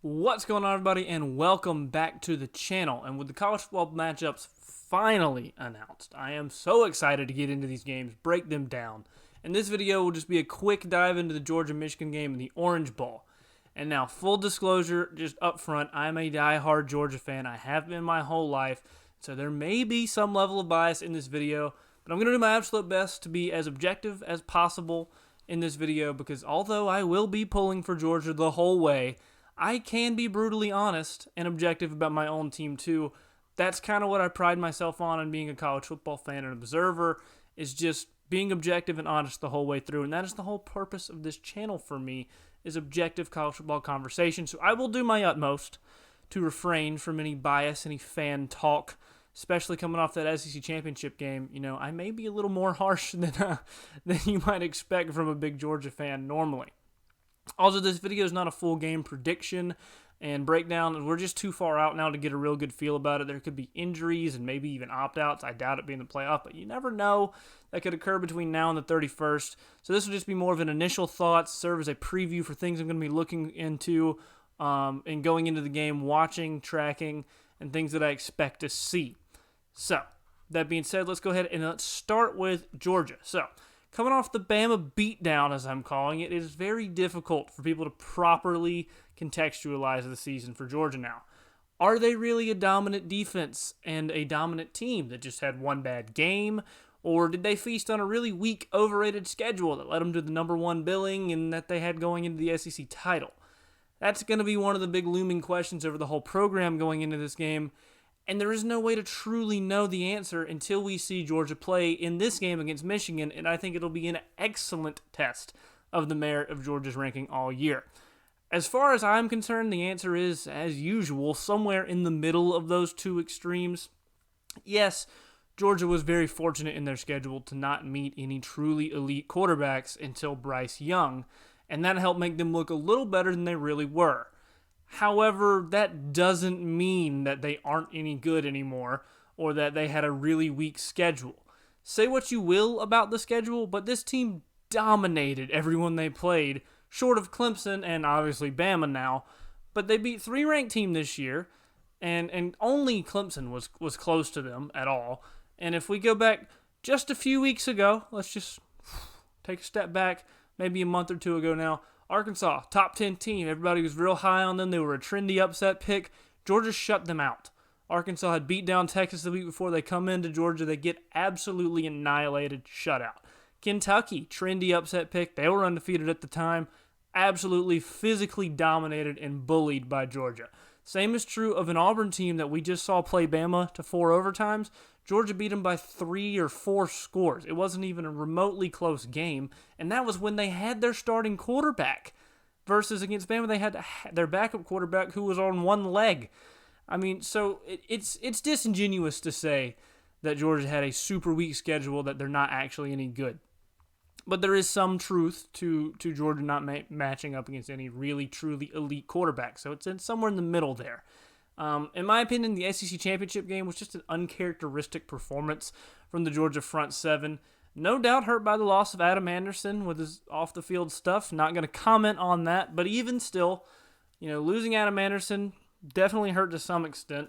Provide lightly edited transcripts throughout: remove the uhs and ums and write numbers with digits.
What's going on, everybody, and welcome back to the channel. And with the college football matchups finally announced, I am so excited to get into these games, break them down. And this video will just be a quick dive into the Georgia-Michigan game in the Orange Bowl. And now, full disclosure, just up front, I'm a die-hard Georgia fan. I have been my whole life, so there may be some level of bias in this video, but I'm going to do my absolute best to be as objective as possible in this video, because although I will be pulling for Georgia the whole way, I can be brutally honest and objective about my own team too. That's kind of what I pride myself on in being a college football fan and observer, is just being objective and honest the whole way through. And that is the whole purpose of this channel for me, is objective college football conversation. So I will do my utmost to refrain from any bias, any fan talk, especially coming off that SEC championship game. You know, I may be a little more harsh than you might expect from a big Georgia fan normally. Also, this video is not a full game prediction and breakdown. We're just too far out now to get a real good feel about it. There could be injuries and maybe even opt-outs. I doubt it being the playoff, but you never know. That could occur between now and the 31st. So this will just be more of an initial thoughts, serve as a preview for things I'm going to be looking into and going into the game, watching, tracking, and things that I expect to see. So, that being said, let's go ahead and let's start with Georgia. So, coming off the Bama beatdown, as I'm calling it, it is very difficult for people to properly contextualize the season for Georgia now. Are they really a dominant defense and a dominant team that just had one bad game? Or did they feast on a really weak, overrated schedule that led them to the #1 billing and that they had going into the SEC title? That's going to be one of the big looming questions over the whole program going into this game. And there is no way to truly know the answer until we see Georgia play in this game against Michigan, and I think it'll be an excellent test of the merit of Georgia's ranking all year. As far as I'm concerned, the answer is, as usual, somewhere in the middle of those two extremes. Yes, Georgia was very fortunate in their schedule to not meet any truly elite quarterbacks until Bryce Young, and that helped make them look a little better than they really were. However, that doesn't mean that they aren't any good anymore or that they had a really weak schedule. Say what you will about the schedule, but this team dominated everyone they played, short of Clemson and obviously Bama now. But they beat 3 ranked teams this year, and only Clemson was close to them at all. And if we go back just a few weeks ago, let's just take a step back, maybe a month or two ago now, Arkansas, top 10 team. Everybody was real high on them. They were a trendy upset pick. Georgia shut them out. Arkansas had beat down Texas the week before. They come into Georgia. They get absolutely annihilated, shut out. Kentucky, trendy upset pick. They were undefeated at the time. Absolutely physically dominated and bullied by Georgia. Same is true of an Auburn team that we just saw play Bama to 4 overtimes. Georgia beat them by 3 or 4 scores. It wasn't even a remotely close game, and that was when they had their starting quarterback. Versus against Bama, they had their backup quarterback who was on one leg. I mean, so it's disingenuous to say that Georgia had a super weak schedule, that they're not actually any good. But there is some truth to Georgia not matching up against any really, truly elite quarterback. So it's somewhere in the middle there. In my opinion, the SEC championship game was just an uncharacteristic performance from the Georgia front seven. No doubt hurt by the loss of Adam Anderson with his off-the-field stuff. Not going to comment on that, but even still, losing Adam Anderson definitely hurt to some extent.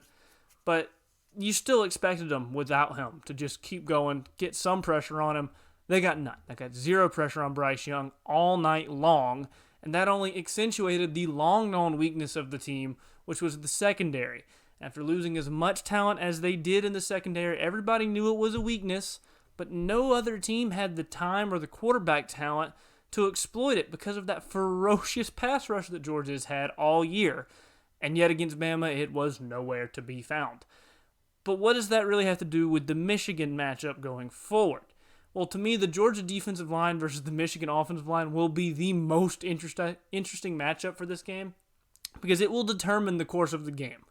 But you still expected them without him to just keep going, get some pressure on him. They got none. They got zero pressure on Bryce Young all night long, and that only accentuated the long-known weakness of the team, which was the secondary. After losing as much talent as they did in the secondary, everybody knew it was a weakness, but no other team had the time or the quarterback talent to exploit it because of that ferocious pass rush that Georgia has had all year. And yet against Bama, it was nowhere to be found. But what does that really have to do with the Michigan matchup going forward? Well, to me, the Georgia defensive line versus the Michigan offensive line will be the most interesting matchup for this game because it will determine the course of the game.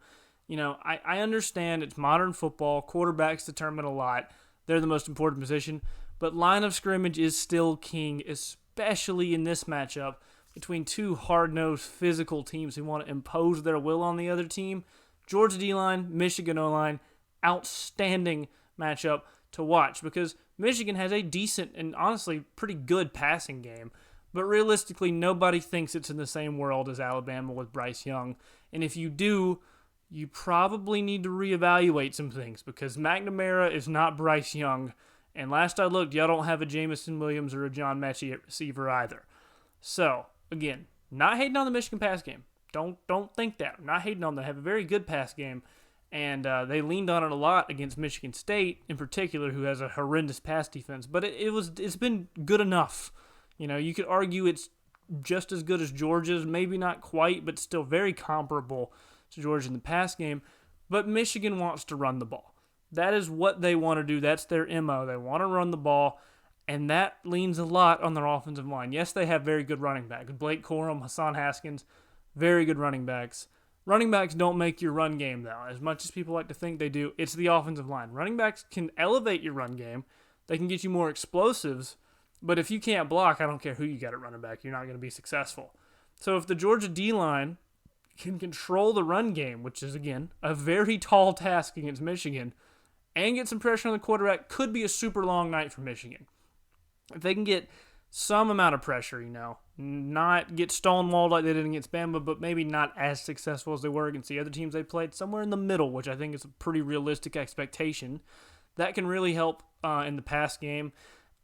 I understand it's modern football. Quarterbacks determine a lot. They're the most important position. But line of scrimmage is still king, especially in this matchup between two hard-nosed physical teams who want to impose their will on the other team. Georgia D-line, Michigan O-line, outstanding matchup to watch because Michigan has a decent and honestly pretty good passing game, But realistically, nobody thinks it's in the same world as Alabama with Bryce Young. And if you do, you probably need to reevaluate some things because McNamara is not Bryce Young. And last I looked, y'all don't have a Jamison Williams or a John Mechie at receiver either. So, again, not hating on the Michigan pass game. Don't think that. I'm not hating on them. They have a very good pass game. And they leaned on it a lot against Michigan State, in particular, who has a horrendous pass defense. But it's been good enough. You know, you could argue it's just as good as Georgia's, maybe not quite, but still very comparable to Georgia in the pass game. But Michigan wants to run the ball. That is what they want to do. That's their MO. They want to run the ball, and that leans a lot on their offensive line. Yes, they have very good running backs. Blake Corum, Hassan Haskins, very good running backs. Running backs don't make your run game, though. As much as people like to think they do, it's the offensive line. Running backs can elevate your run game. They can get you more explosives. But if you can't block, I don't care who you got at running back, you're not going to be successful. So if the Georgia D-line can control the run game, which is, again, a very tall task against Michigan, and get some pressure on the quarterback, could be a super long night for Michigan. If they can get some amount of pressure, you know, not get stonewalled like they did against Bama, but maybe not as successful as they were against the other teams they played, somewhere in the middle, which I think is a pretty realistic expectation. That can really help in the pass game.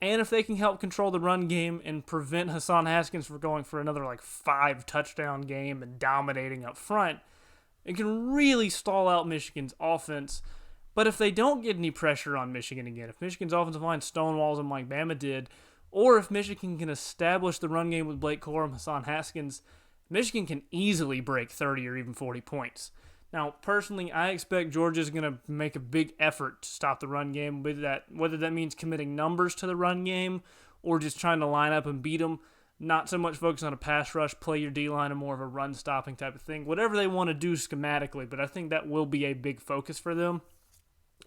And if they can help control the run game and prevent Hassan Haskins from going for another 5 touchdown game and dominating up front, it can really stall out Michigan's offense. But if they don't get any pressure on Michigan again, if Michigan's offensive line stonewalls them like Bama did, or if Michigan can establish the run game with Blake Corum, Hassan Haskins, Michigan can easily break 30 or even 40 points. Now, personally, I expect Georgia's going to make a big effort to stop the run game, whether that means committing numbers to the run game or just trying to line up and beat them. Not so much focus on a pass rush, play your D-line, and more of a run-stopping type of thing. Whatever they want to do schematically, but I think that will be a big focus for them.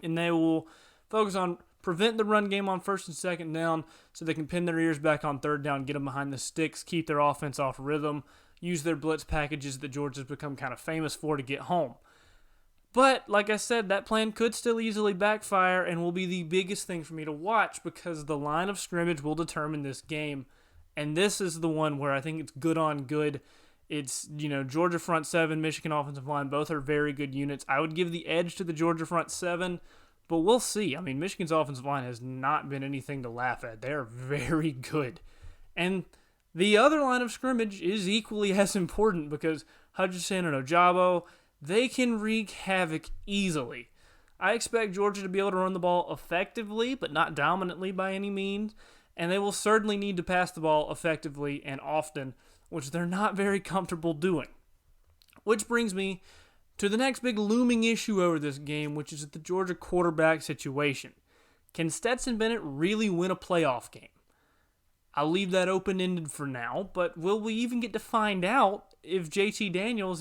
And they will focus on prevent the run game on first and second down so they can pin their ears back on third down, get them behind the sticks, keep their offense off rhythm, use their blitz packages that Georgia's become kind of famous for to get home. But, like I said, that plan could still easily backfire and will be the biggest thing for me to watch because the line of scrimmage will determine this game. And this is the one where I think it's good on good. It's, Georgia front seven, Michigan offensive line, both are very good units. I would give the edge to the Georgia front seven, but we'll see. I mean, Michigan's offensive line has not been anything to laugh at. They're very good. And the other line of scrimmage is equally as important because Hutchinson and Ojabo, they can wreak havoc easily. I expect Georgia to be able to run the ball effectively, but not dominantly by any means, and they will certainly need to pass the ball effectively and often, which they're not very comfortable doing. Which brings me to the next big looming issue over this game, which is the Georgia quarterback situation. Can Stetson Bennett really win a playoff game? I'll leave that open-ended for now, but will we even get to find out if JT Daniels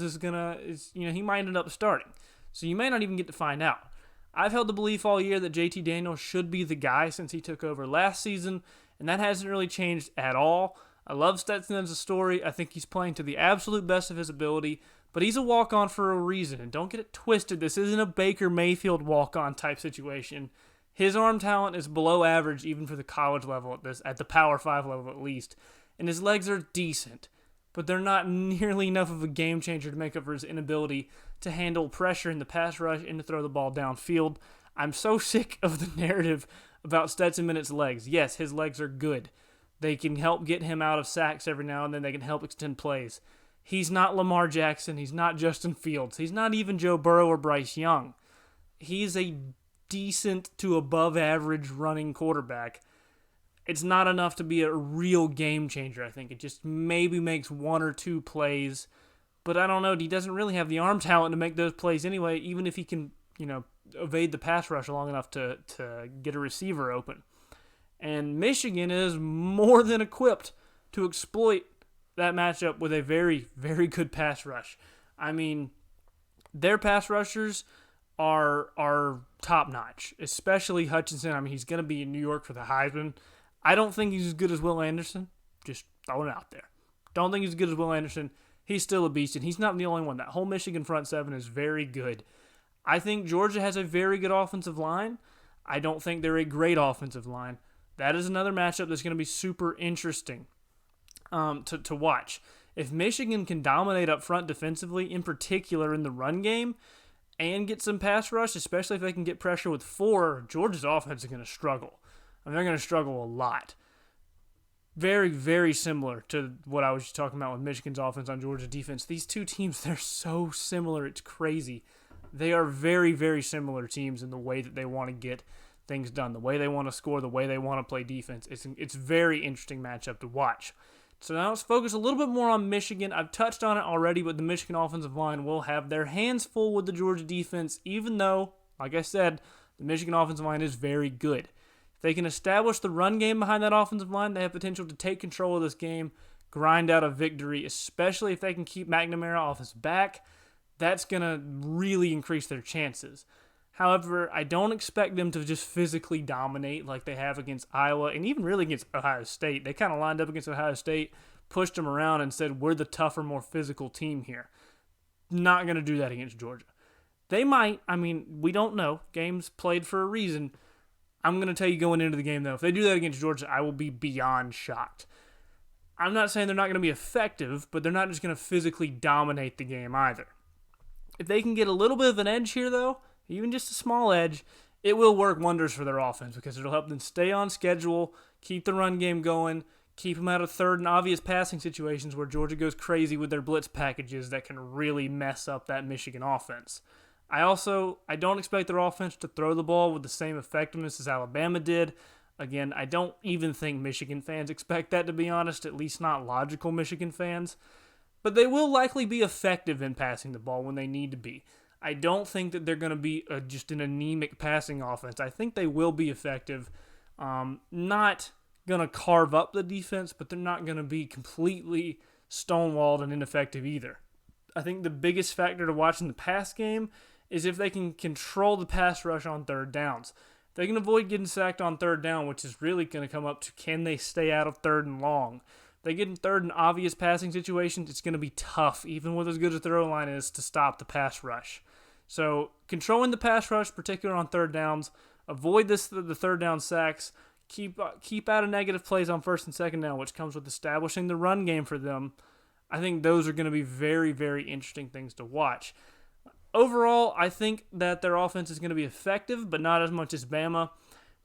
he might end up starting. So you may not even get to find out. I've held the belief all year that JT Daniels should be the guy since he took over last season, and that hasn't really changed at all. I love Stetson as a story. I think he's playing to the absolute best of his ability, but he's a walk-on for a reason, and don't get it twisted. This isn't a Baker Mayfield walk-on type situation. His arm talent is below average even for the college level at the Power 5 level at least, and his legs are decent, but they're not nearly enough of a game changer to make up for his inability to handle pressure in the pass rush and to throw the ball downfield. I'm so sick of the narrative about Stetson Bennett's legs. Yes, his legs are good. They can help get him out of sacks every now and then. They can help extend plays. He's not Lamar Jackson. He's not Justin Fields. He's not even Joe Burrow or Bryce Young. He's a decent to above average running quarterback. It's not enough to be a real game changer, I think. It just maybe makes one or two plays. But I don't know. He doesn't really have the arm talent to make those plays anyway, even if he can, evade the pass rush long enough to get a receiver open. And Michigan is more than equipped to exploit that matchup with a very, very good pass rush. I mean, their pass rushers are top-notch, especially Hutchinson. I mean, he's going to be in New York for the Heisman. I don't think he's as good as Will Anderson. Just throwing it out there. Don't think he's as good as Will Anderson. He's still a beast, and he's not the only one. That whole Michigan front seven is very good. I think Georgia has a very good offensive line. I don't think they're a great offensive line. That is another matchup that's going to be super interesting. to watch. If Michigan can dominate up front defensively, in particular in the run game, and get some pass rush, especially if they can get pressure with 4, Georgia's offense is going to struggle. I mean, they're going to struggle a lot. Very, very similar to what I was just talking about with Michigan's offense on Georgia's defense. These two teams, they're so similar. It's crazy. They are very, very similar teams in the way that they want to get things done, the way they want to score, the way they want to play defense. It's a very interesting matchup to watch. So now let's focus a little bit more on Michigan. I've touched on it already, but the Michigan offensive line will have their hands full with the Georgia defense, even though, like I said, the Michigan offensive line is very good. If they can establish the run game behind that offensive line, they have potential to take control of this game, grind out a victory, especially if they can keep McNamara off his back. That's going to really increase their chances. However, I don't expect them to just physically dominate like they have against Iowa and even really against Ohio State. They kind of lined up against Ohio State, pushed them around, and said, we're the tougher, more physical team here. Not going to do that against Georgia. They might. I mean, we don't know. Games played for a reason. I'm going to tell you going into the game, though, if they do that against Georgia, I will be beyond shocked. I'm not saying they're not going to be effective, but they're not just going to physically dominate the game either. If they can get a little bit of an edge here, though, even just a small edge, it will work wonders for their offense because it'll help them stay on schedule, keep the run game going, keep them out of third and obvious passing situations where Georgia goes crazy with their blitz packages that can really mess up that Michigan offense. I don't expect their offense to throw the ball with the same effectiveness as Alabama did. Again, I don't even think Michigan fans expect that, to be honest, at least not logical Michigan fans. But they will likely be effective in passing the ball when they need to be. I don't think that they're going to be just an anemic passing offense. I think they will be effective. Not going to carve up the defense, but they're not going to be completely stonewalled and ineffective either. I think the biggest factor to watch in the pass game is if they can control the pass rush on third downs. If they can avoid getting sacked on third down, which is really going to come up to can they stay out of third and long. If they get in third and obvious passing situations, it's going to be tough, even with as good as the throw line is, to stop the pass rush. So controlling the pass rush, particularly on third downs, avoid the third down sacks, keep out of negative plays on first and second down, which comes with establishing the run game for them. I think those are going to be very, very interesting things to watch. Overall, I think that their offense is going to be effective, but not as much as Bama.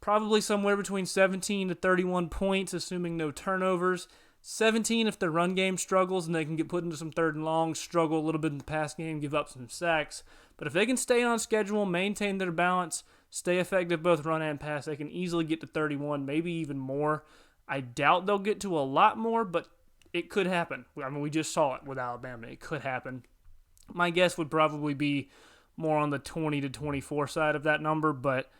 Probably somewhere between 17 to 31 points, assuming no turnovers. 17 if their run game struggles and they can get put into some third and long, struggle a little bit in the pass game, give up some sacks. But if they can stay on schedule, maintain their balance, stay effective both run and pass, they can easily get to 31, maybe even more. I doubt they'll get to a lot more, but it could happen. I mean, we just saw it with Alabama. It could happen. My guess would probably be more on the 20 to 24 side of that number, but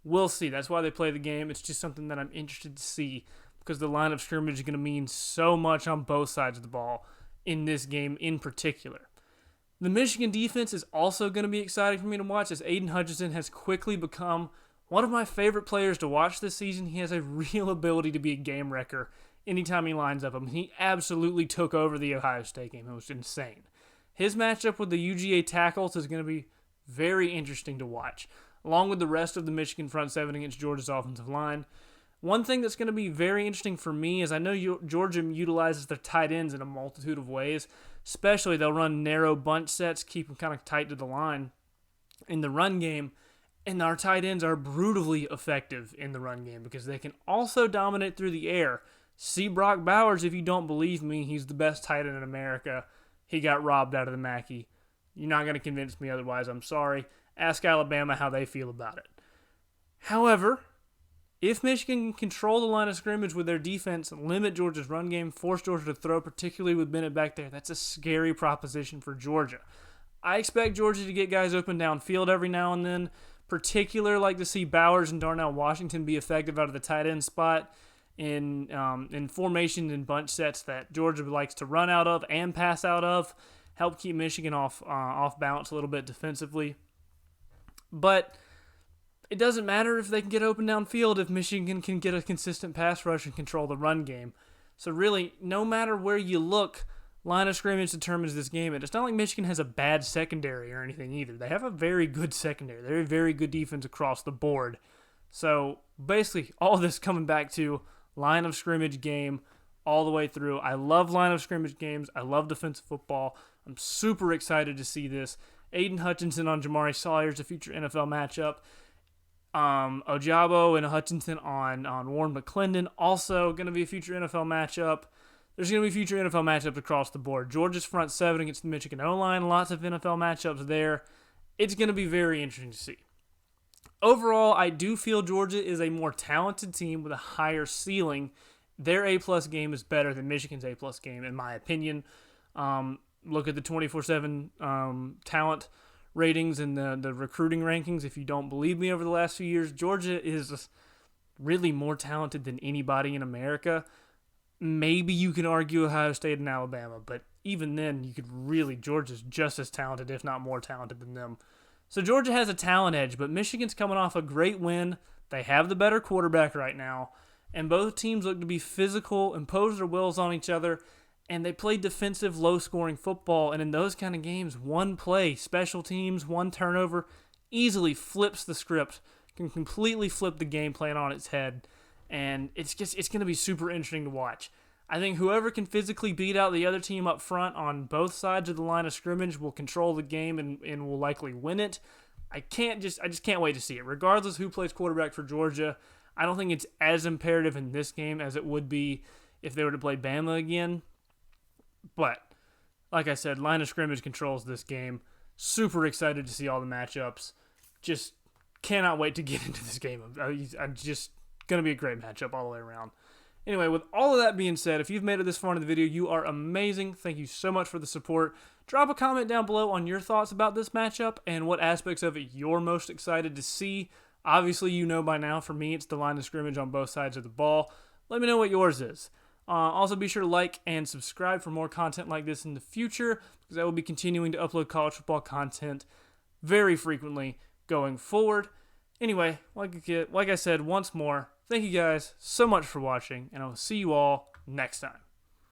we'll see. That's why they play the game. It's just something that I'm interested to see because the line of scrimmage is going to mean so much on both sides of the ball in this game in particular. The Michigan defense is also going to be exciting for me to watch as Aiden Hutchinson has quickly become one of my favorite players to watch this season. He has a real ability to be a game wrecker anytime he lines up. I mean, he absolutely took over the Ohio State game. It was insane. His matchup with the UGA tackles is going to be very interesting to watch, along with the rest of the Michigan front seven against Georgia's offensive line. One thing that's going to be very interesting for me is I know Georgia utilizes their tight ends in a multitude of ways. Especially they'll run narrow bunch sets, keep them kind of tight to the line in the run game. And our tight ends are brutally effective in the run game because they can also dominate through the air. See Brock Bowers if you don't believe me. He's the best tight end in America. He got robbed out of the Mackey. You're not going to convince me otherwise. I'm sorry. Ask Alabama how they feel about it. However, if Michigan can control the line of scrimmage with their defense, limit Georgia's run game, force Georgia to throw, particularly with Bennett back there, that's a scary proposition for Georgia. I expect Georgia to get guys open downfield every now and then. Particularly like to see Bowers and Darnell Washington be effective out of the tight end spot in formations and bunch sets that Georgia likes to run out of and pass out of. Help keep Michigan off balance a little bit defensively. But it doesn't matter if they can get open downfield if Michigan can get a consistent pass rush and control the run game. So really, no matter where you look, line of scrimmage determines this game. And it's not like Michigan has a bad secondary or anything either. They have a very good secondary. They're a very good defense across the board. So basically, all this coming back to line of scrimmage game, all the way through. I love line of scrimmage games. I love defensive football. I'm super excited to see this. Aiden Hutchinson on Jamari Sawyer is a future NFL matchup. Ojabo and Hutchinson on Warren McClendon, also going to be a future NFL matchup. There's going to be future NFL matchups across the board. Georgia's front seven against the Michigan O-line, lots of NFL matchups there. It's going to be very interesting to see. Overall, I do feel Georgia is a more talented team with a higher ceiling. Their A-plus game is better than Michigan's A-plus game, in my opinion. Look at the 24/7 talent ratings and the recruiting rankings. If you don't believe me, over the last few years, Georgia is really more talented than anybody in America. Maybe you can argue Ohio State and Alabama, but even then, Georgia's just as talented, if not more talented than them. So Georgia has a talent edge, but Michigan's coming off a great win. They have the better quarterback right now, and both teams look to be physical, impose their wills on each other, and they play defensive, low-scoring football. And in those kind of games, one play, special teams, one turnover, easily flips the script, can completely flip the game plan on its head. And it's going to be super interesting to watch. I think whoever can physically beat out the other team up front on both sides of the line of scrimmage will control the game and will likely win it. I just can't wait to see it. Regardless who plays quarterback for Georgia, I don't think it's as imperative in this game as it would be if they were to play Bama again. But, like I said, line of scrimmage controls this game. Super excited to see all the matchups. Just cannot wait to get into this game. I'm just going to be a great matchup all the way around. Anyway, with all of that being said, if you've made it this far in the video, you are amazing. Thank you so much for the support. Drop a comment down below on your thoughts about this matchup and what aspects of it you're most excited to see. Obviously, you know by now, for me, it's the line of scrimmage on both sides of the ball. Let me know what yours is. Also, be sure to like and subscribe for more content like this in the future, because I will be continuing to upload college football content very frequently going forward. Anyway, like I said once more, thank you guys so much for watching, and I will see you all next time.